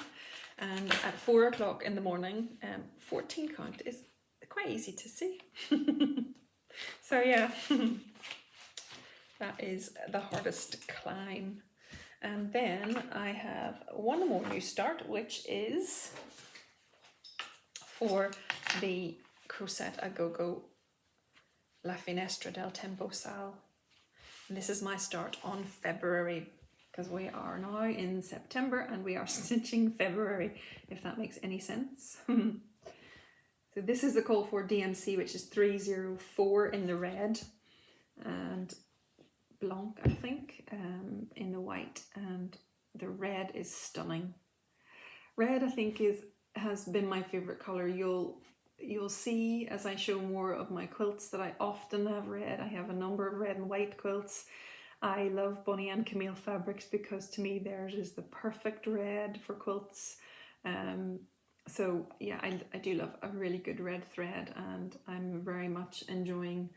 and at 4 o'clock in the morning, 14 count is quite easy to see. So yeah, that is the hardest climb. And then I have one more new start, which is for the Crochet a Go-Go La Finestra del Tempo Sal. And this is my start on February, because we are now in September and we are stitching February, if that makes any sense. So this is the call for DMC, which is 304 in the red, and Blanc, I think, in the white, and the red is stunning. Red, I think, has been my favorite color. You'll see as I show more of my quilts that I often have red. I have a number of red and white quilts. I love Bonnie and Camille fabrics because to me theirs is the perfect red for quilts. So yeah, I do love a really good red thread, and I'm very much enjoying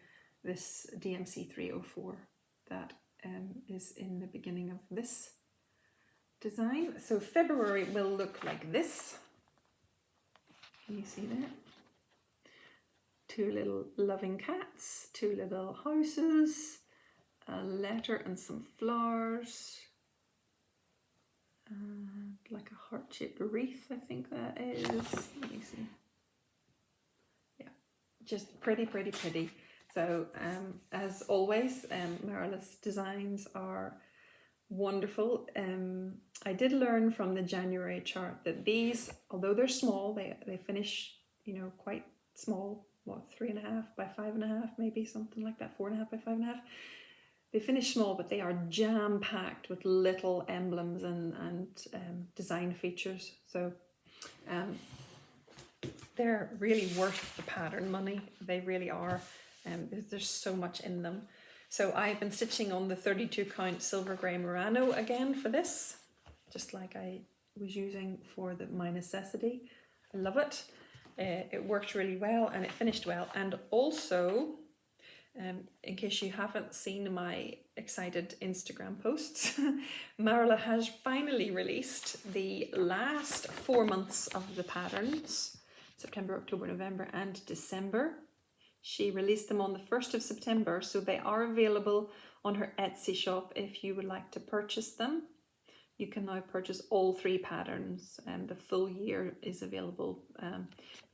this DMC 304 that is in the beginning of this design. So February will look like this. Can you see that? 2 little loving cats, 2 little houses, a letter and some flowers, and like a heart-shaped wreath, I think that is. Let me see. Yeah, just pretty, pretty, pretty. So as always, Marilla's designs are wonderful. I did learn from the January chart that these, although they're small, they finish, you know, quite small, what, 3.5 by 5.5, maybe something like that, 4.5 by 5.5. They finish small, but they are jam-packed with little emblems and design features. So they're really worth the pattern money. They really are. There's so much in them. So I've been stitching on the 32 count silver grey Murano again for this, just like I was using for my necessity. I love it. It worked really well and it finished well. And also, in case you haven't seen my excited Instagram posts, Marilla has finally released the last 4 months of the patterns, September, October, November and December. She released them on the 1st of September, so they are available on her Etsy shop if you would like to purchase them. You can now purchase all 3 patterns, and the full year is available.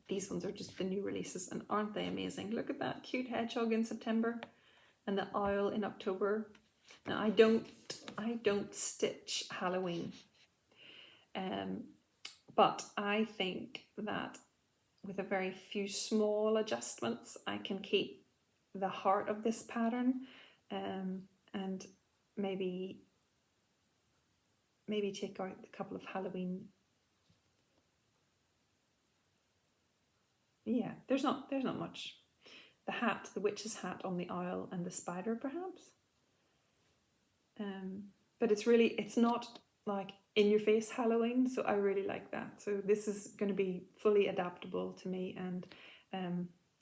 These ones are just the new releases, and aren't they amazing? Look at that cute hedgehog in September and the owl in October. Now I don't stitch Halloween, but I think that with a very few small adjustments I can keep the heart of this pattern, and maybe take out a couple of Halloween. Yeah, there's not much. The hat, the witch's hat on the owl, and the spider perhaps. but it's not like in your face Halloween, so I really like that. So this is going to be fully adaptable to me, and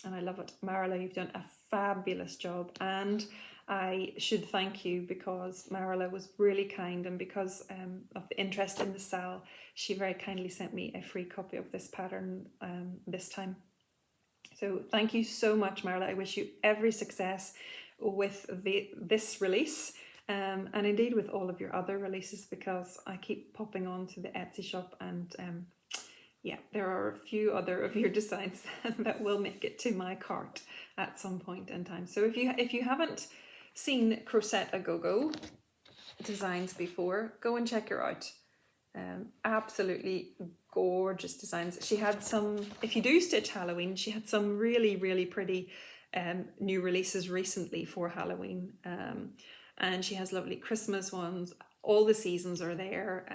I love it. Marla, you've done a fabulous job, and I should thank you because Marla was really kind, and because of the interest in the SAL, she very kindly sent me a free copy of this pattern this time. So thank you so much, Marla. I wish you every success with this release, and indeed with all of your other releases, because I keep popping on to the Etsy shop, and yeah, there are a few other of your designs that will make it to my cart at some point in time. So if you haven't seen Crochet A Go-Go designs before, go and check her out. Absolutely gorgeous designs. She had some, if you do stitch Halloween, she had some really, really pretty new releases recently for Halloween. And she has lovely Christmas ones. All the seasons are there,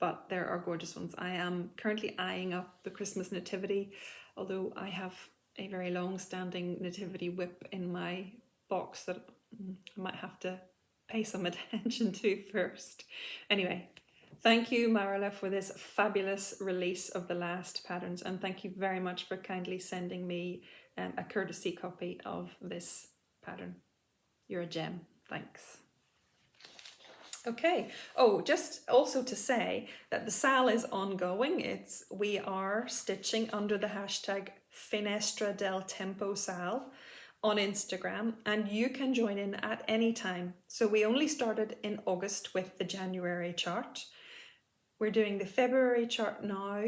but there are gorgeous ones. I am currently eyeing up the Christmas nativity, although I have a very long-standing nativity whip in my box that I might have to pay some attention to first. Anyway, thank you, Marla, for this fabulous release of the last patterns, and thank you very much for kindly sending me a courtesy copy of this pattern. You're a gem. Thanks. Okay. Oh, just also to say that the SAL is ongoing. We are stitching under the hashtag Finestra del Tempo SAL on Instagram, and you can join in at any time. So we only started in August with the January chart. We're doing the February chart now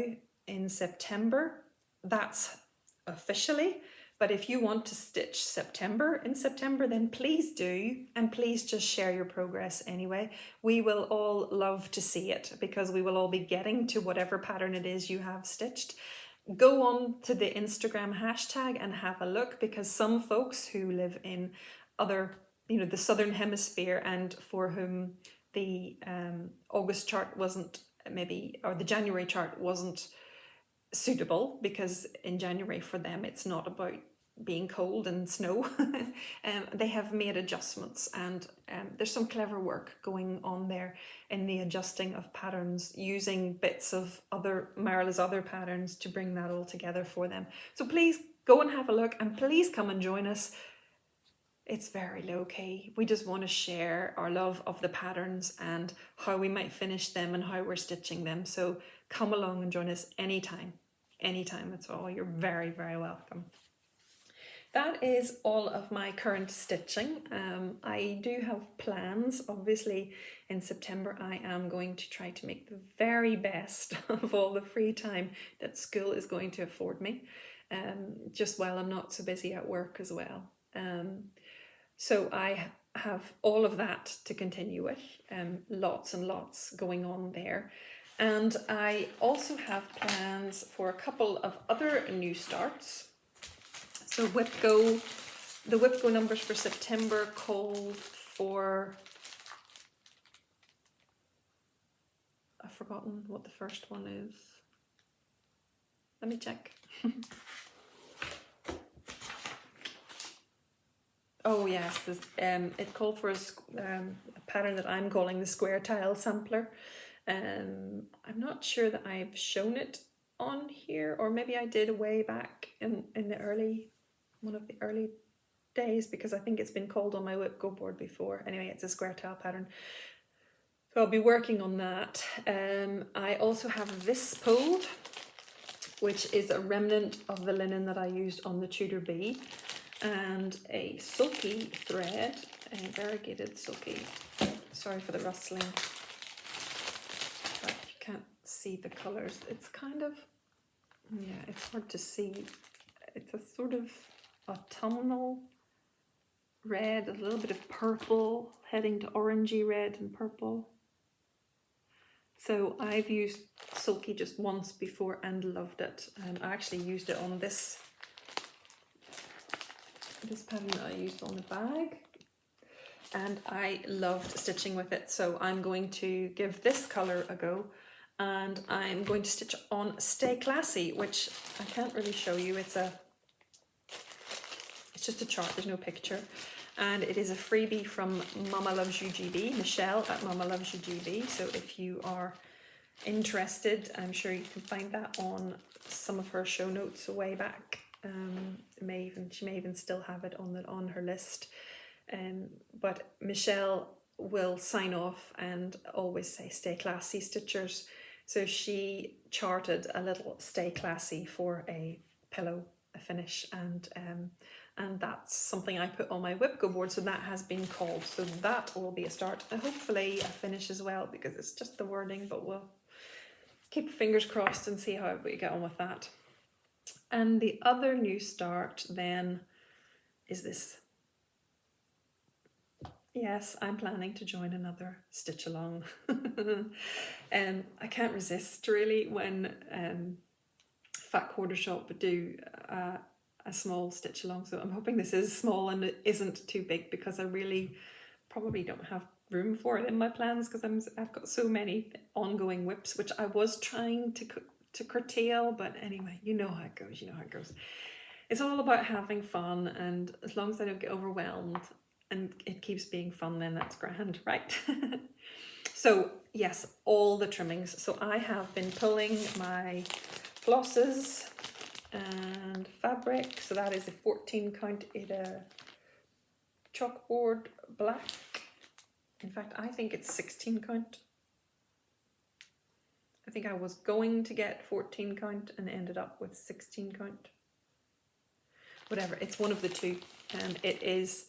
in September. That's officially. But if you want to stitch September in September, then please do. And please just share your progress anyway. We will all love to see it, because we will all be getting to whatever pattern it is you have stitched. Go on to the Instagram hashtag and have a look, because some folks who live in other, the Southern Hemisphere, and for whom the August chart wasn't or the January chart wasn't suitable, because in January for them it's not about being cold and snow. They have made adjustments, and there's some clever work going on there in the adjusting of patterns, using bits of Marla's other patterns to bring that all together for them. So please go and have a look, and please come and join us. It's very low key. We just want to share our love of the patterns and how we might finish them and how we're stitching them. So come along and join us anytime at all. You're very, very welcome. That is all of my current stitching. I do have plans. Obviously, in September, I am going to try to make the very best of all the free time that school is going to afford me, just while I'm not so busy at work as well. So I have all of that to continue with, lots and lots going on there. And I also have plans for a couple of other new starts. So the Whip Go numbers for September call for, I've forgotten what the first one is. Let me check. Oh yes, it called for a pattern that I'm calling the square tile sampler. I'm not sure that I've shown it on here, or maybe I did way back in one of the early days, because I think it's been called on my Whip Go board before. Anyway, it's a square tile pattern. So I'll be working on that. I also have this pulled, which is a remnant of the linen that I used on the Tudor Bee, and a sulky thread, a variegated sulky. Sorry for the rustling, but you can't see the colours. It's kind of, yeah, it's hard to see. It's a sort of autumnal red, a little bit of purple, heading to orangey red and purple. So I've used sulky just once before and loved it. I actually used it on this pattern that I used on the bag, and I loved stitching with it. So I'm going to give this colour a go, and I'm going to stitch on Stay Classy, which I can't really show you. It's just a chart, there's no picture. and it is a freebie from Mama Loves You GB, Michelle at Mama Loves You GB. So if you are interested, I'm sure you can find that on some of her show notes way back. She may even still have it on her list. But Michelle will sign off and always say "Stay classy, Stitchers." So she charted a little "Stay classy" for a pillow, a finish, and that's something I put on my Whipco board. So that has been called. So that will be a start, and hopefully a finish as well, because it's just the wording. But we'll keep fingers crossed and see how we get on with that. And the other new start then is this. Yes, I'm planning to join another stitch along. I can't resist really when Fat Quarter Shop do a small stitch along. So I'm hoping this is small and it isn't too big, because I really probably don't have room for it in my plans, because I've got so many ongoing whips, which I was trying to curtail. But anyway, you know how it goes. It's all about having fun, and as long as I don't get overwhelmed and it keeps being fun, then that's grand, right? So yes, all the trimmings. So I have been pulling my flosses and fabric. So that is a 14 count in a chalkboard black. In fact, I think it's 16 count. I think I was going to get 14 count and ended up with 16 count. Whatever, it's one of the two. And it is,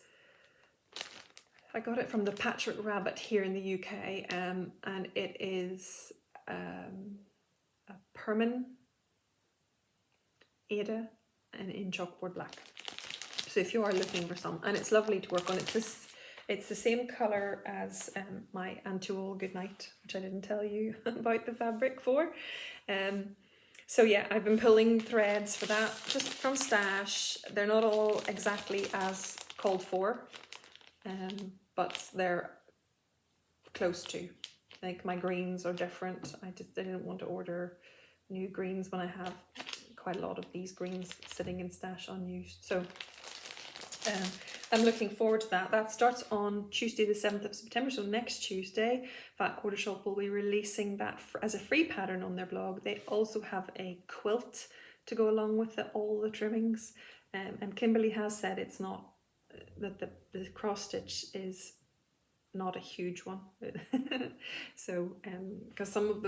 I got it from the Patchwork Rabbit here in the UK, and it is a Permin Ada and in chalkboard black. So if you are looking for some, and it's lovely to work on, it's the same colour as my Antuol Goodnight, which I didn't tell you about the fabric for. So yeah, I've been pulling threads for that just from Stash. They're not all exactly as called for, but they're close to. Like my greens are different. I didn't want to order new greens when I have quite a lot of these greens sitting in Stash unused. So I'm looking forward to that. That starts on Tuesday the 7th of September, so next Tuesday. Fat Quarter Shop will be releasing that as a free pattern on their blog. They also have a quilt to go along with all the trimmings. And Kimberly has said it's not, that the cross stitch is not a huge one. So because some of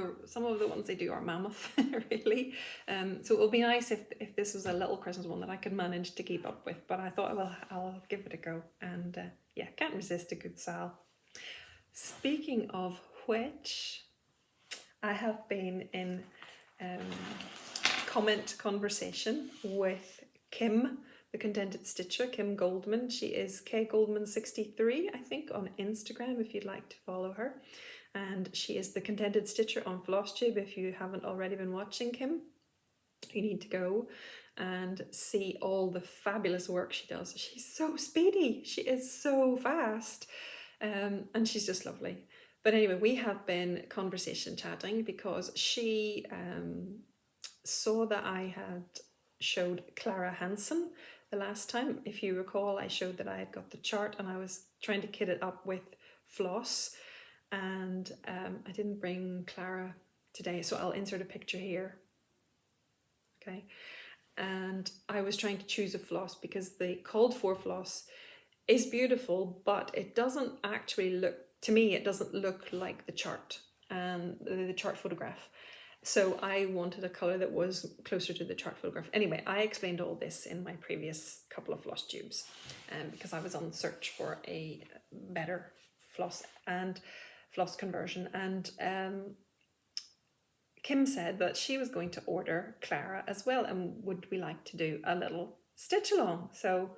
the ones they do are mammoth really. So it will be nice if this was a little Christmas one that I could manage to keep up with, but I thought, well, I'll give it a go. And yeah, can't resist a good sal. Speaking of which, I have been in comment conversation with Kim, the Contented Stitcher, Kim Goldman. She is kgoldman63, I think, on Instagram, if you'd like to follow her. And she is the Contented Stitcher on Flosstube. If you haven't already been watching Kim, you need to go and see all the fabulous work she does. She's so speedy. She is so fast. And she's just lovely. But anyway, we have been conversation chatting because she saw that I had showed Clara Hansen the last time. If you recall, I showed that I had got the chart and I was trying to kit it up with floss, and I didn't bring Clara today, so I'll insert a picture here. Okay, and I was trying to choose a floss because the called for floss is beautiful, but it doesn't actually look, to me, it doesn't look like the chart and the chart photograph. So I wanted a colour that was closer to the chart photograph. Anyway, I explained all this in my previous couple of floss tubes, because I was on search for a better floss and floss conversion. And Kim said that she was going to order Clara as well, and would we like to do a little stitch along? So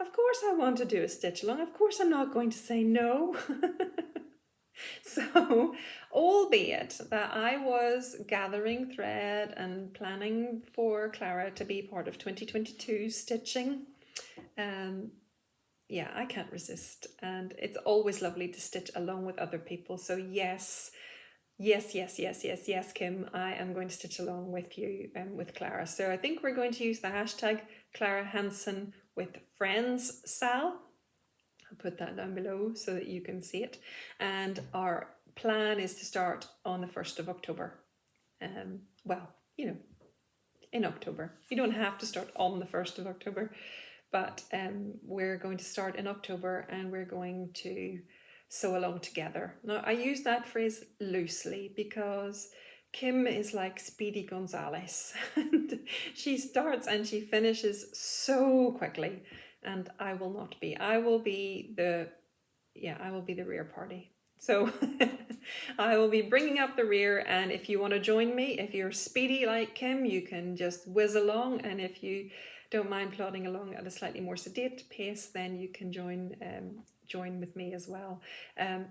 of course I want to do a stitch along. Of course I'm not going to say no. So, albeit that I was gathering thread and planning for Clara to be part of 2022 stitching, yeah, I can't resist. And it's always lovely to stitch along with other people. So yes, Kim, I am going to stitch along with you with Clara. So I think we're going to use the hashtag Clara Hansen with Friends Sal. I'll put that down below so that you can see it. And our plan is to start on the 1st of October. Well, you know, in October. You don't have to start on the 1st of October, but we're going to start in October and we're going to sew along together. Now, I use that phrase loosely because Kim is like Speedy Gonzales. And she starts and she finishes so quickly, and I will not be. I will be the rear party. So I will be bringing up the rear, and if you want to join me, if you're speedy like Kim, you can just whiz along, and if you don't mind plodding along at a slightly more sedate pace, then you can join with me as well.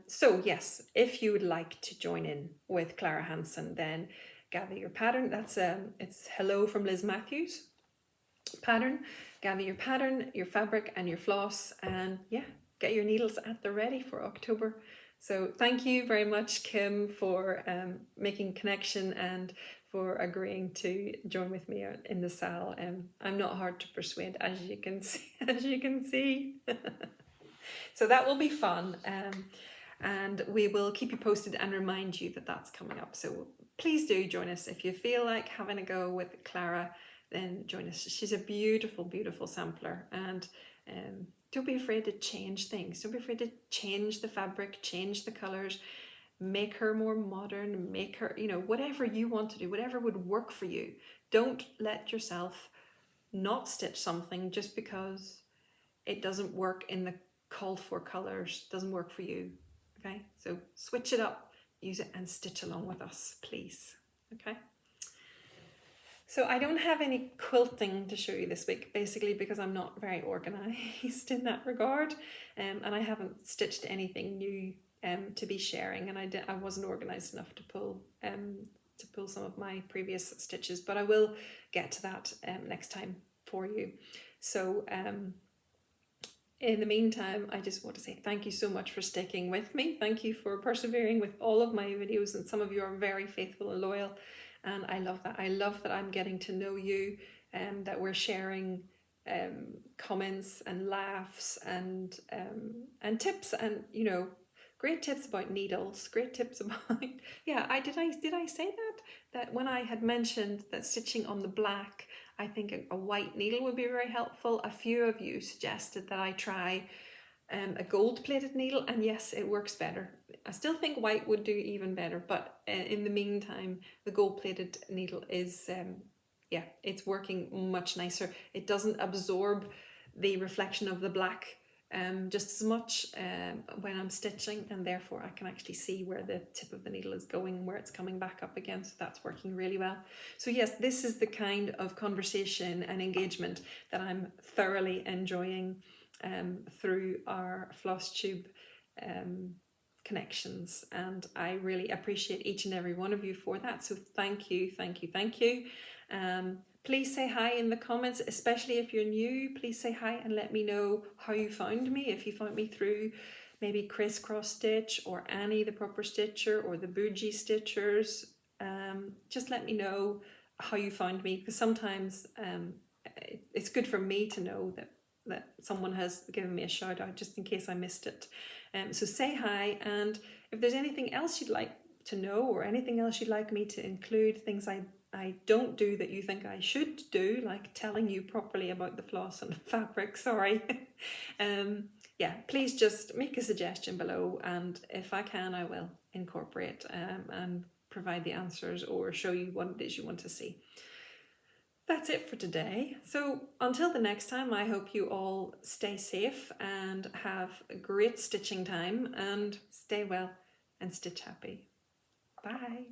So yes, if you would like to join in with Clara Hansen, then gather your pattern. That's it's Hello from Liz Matthews pattern. Gather your pattern, your fabric and your floss, and yeah, get your needles at the ready for October. So thank you very much, Kim, for making connection and for agreeing to join with me in the saal. I'm not hard to persuade, as you can see. So that will be fun, and we will keep you posted and remind you that that's coming up. So please do join us. If you feel like having a go with Clara, then join us. She's a beautiful, beautiful sampler, and don't be afraid to change things. Don't be afraid to change the fabric, change the colours, make her more modern, make her, you know, whatever you want to do, whatever would work for you. Don't let yourself not stitch something just because it doesn't work in the called for colours, doesn't work for you. Okay, so switch it up, use it and stitch along with us, please. Okay. So I don't have any quilting to show you this week, basically because I'm not very organised in that regard, and I haven't stitched anything new to be sharing, and I wasn't organised enough to pull some of my previous stitches, but I will get to that next time for you. So in the meantime, I just want to say thank you so much for sticking with me. Thank you for persevering with all of my videos, and some of you are very faithful and loyal. And I love that. I love that I'm getting to know you, and that we're sharing comments and laughs and tips, and you know, great tips about needles, great tips about yeah. Did I say that when I had mentioned that stitching on the black, I think a white needle would be very helpful. A few of you suggested that I try a gold-plated needle, and yes, it works better. I still think white would do even better, but in the meantime, the gold-plated needle is, yeah, it's working much nicer. It doesn't absorb the reflection of the black just as much when I'm stitching, and therefore I can actually see where the tip of the needle is going, where it's coming back up again, so that's working really well. So yes, this is the kind of conversation and engagement that I'm thoroughly enjoying through our Flosstube connections, and I really appreciate each and every one of you for that. So thank you, thank you, thank you. Please say hi in the comments, especially if you're new. Please say hi and let me know how you found me. If you found me through maybe Crisscross Stitch or Annie the Proper Stitcher or the Bougie Stitchers, just let me know how you found me, because sometimes it's good for me to know that someone has given me a shout out, just in case I missed it. So say hi, and if there's anything else you'd like to know, or anything else you'd like me to include, things I don't do that you think I should do, like telling you properly about the floss and the fabric, sorry. Yeah, please just make a suggestion below, and if I can, I will incorporate and provide the answers or show you what it is you want to see. That's it for today. So until the next time, I hope you all stay safe and have a great stitching time, and stay well and stitch happy. Bye.